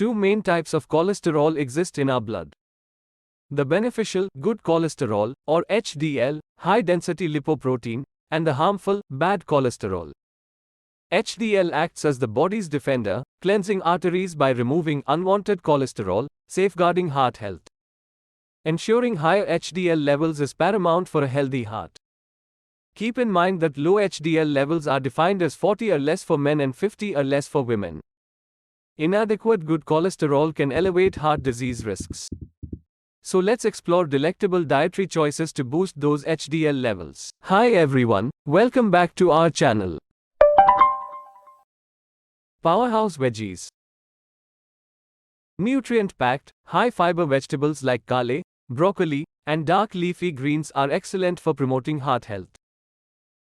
Two main types of cholesterol exist in our blood. The beneficial, good cholesterol, or HDL, high-density lipoprotein, and the harmful, bad cholesterol. HDL acts as the body's defender, cleansing arteries by removing unwanted cholesterol, safeguarding heart health. Ensuring higher HDL levels is paramount for a healthy heart. Keep in mind that low HDL levels are defined as 40 or less for men and 50 or less for women. Inadequate good cholesterol can elevate heart disease risks. So let's explore delectable dietary choices to boost those HDL levels. Hi everyone, welcome back to our channel. Powerhouse veggies. Nutrient-packed, high-fiber vegetables like kale, broccoli, and dark leafy greens are excellent for promoting heart health.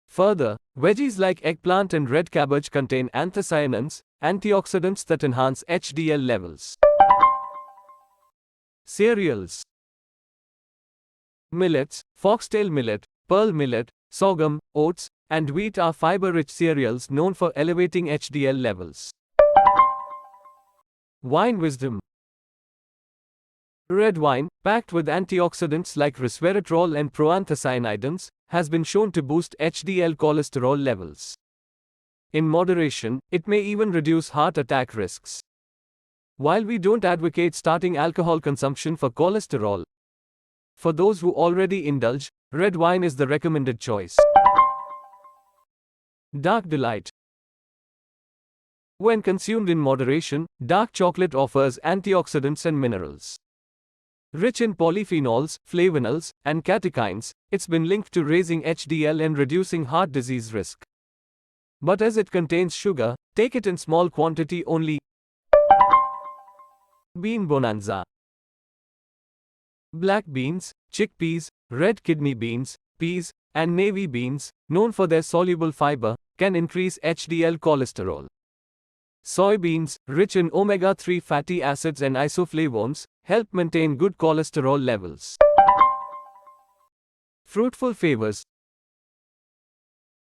Further, veggies like eggplant and red cabbage contain anthocyanins, antioxidants that enhance HDL levels. Cereals. Millets, foxtail millet, pearl millet, sorghum, oats, and wheat are fiber-rich cereals known for elevating HDL levels. Wine wisdom. Red wine, packed with antioxidants like resveratrol and proanthocyanidins, has been shown to boost HDL cholesterol levels. In moderation, it may even reduce heart attack risks. While we don't advocate starting alcohol consumption for cholesterol, for those who already indulge, red wine is the recommended choice. Dark delight. When consumed in moderation, dark chocolate offers antioxidants and minerals. Rich in polyphenols, flavonols, and catechins, it's been linked to raising HDL and reducing heart disease risk. But as it contains sugar, take it in small quantity only. Bean bonanza. Black beans, chickpeas, red kidney beans, peas, and navy beans, known for their soluble fiber, can increase HDL cholesterol. Soybeans, rich in omega-3 fatty acids and isoflavones, help maintain good cholesterol levels. Fruitful favors.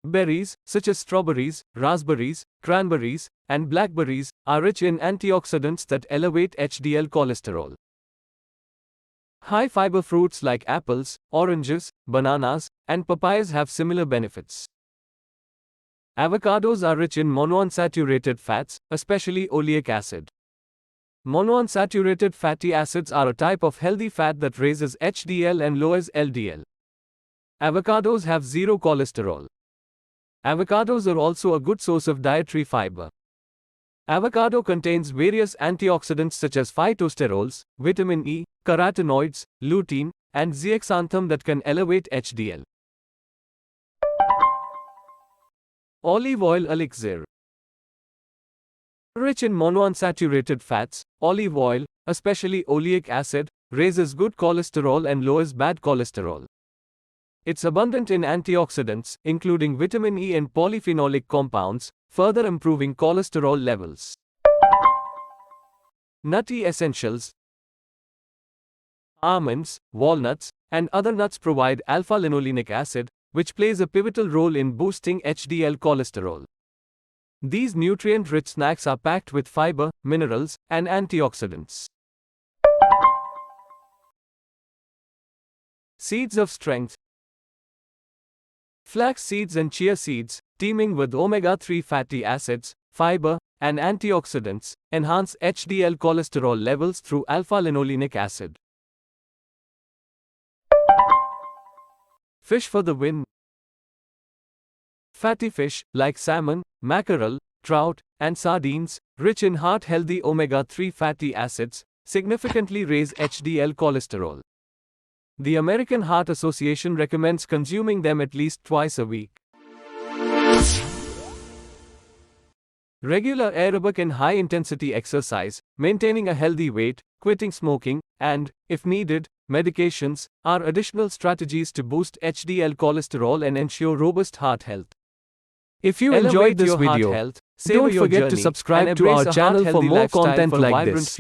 Berries, such as strawberries, raspberries, cranberries, and blackberries, are rich in antioxidants that elevate HDL cholesterol. High-fiber fruits like apples, oranges, bananas, and papayas have similar benefits. Avocados are rich in monounsaturated fats, especially oleic acid. Monounsaturated fatty acids are a type of healthy fat that raises HDL and lowers LDL. Avocados have zero cholesterol. Avocados are also a good source of dietary fiber. Avocado contains various antioxidants such as phytosterols, vitamin E, carotenoids, lutein, and zeaxanthin that can elevate HDL. Olive oil elixir. Rich in monounsaturated fats, olive oil, especially oleic acid, raises good cholesterol and lowers bad cholesterol. It's abundant in antioxidants, including vitamin E and polyphenolic compounds, further improving cholesterol levels. Nutty essentials. Almonds, walnuts, and other nuts provide alpha-linolenic acid, which plays a pivotal role in boosting HDL cholesterol. These nutrient-rich snacks are packed with fiber, minerals, and antioxidants. Seeds of strength. Flax seeds and chia seeds, teeming with omega-3 fatty acids, fiber, and antioxidants, enhance HDL cholesterol levels through alpha-linolenic acid. Fish for the win. Fatty fish, like salmon, mackerel, trout, and sardines, rich in heart-healthy omega-3 fatty acids, significantly raise HDL cholesterol. The American Heart Association recommends consuming them at least twice a week. Regular aerobic and high-intensity exercise, maintaining a healthy weight, quitting smoking, and, if needed, medications, are additional strategies to boost HDL cholesterol and ensure robust heart health. If you enjoyed this video, don't forget to subscribe to our channel for more content like this.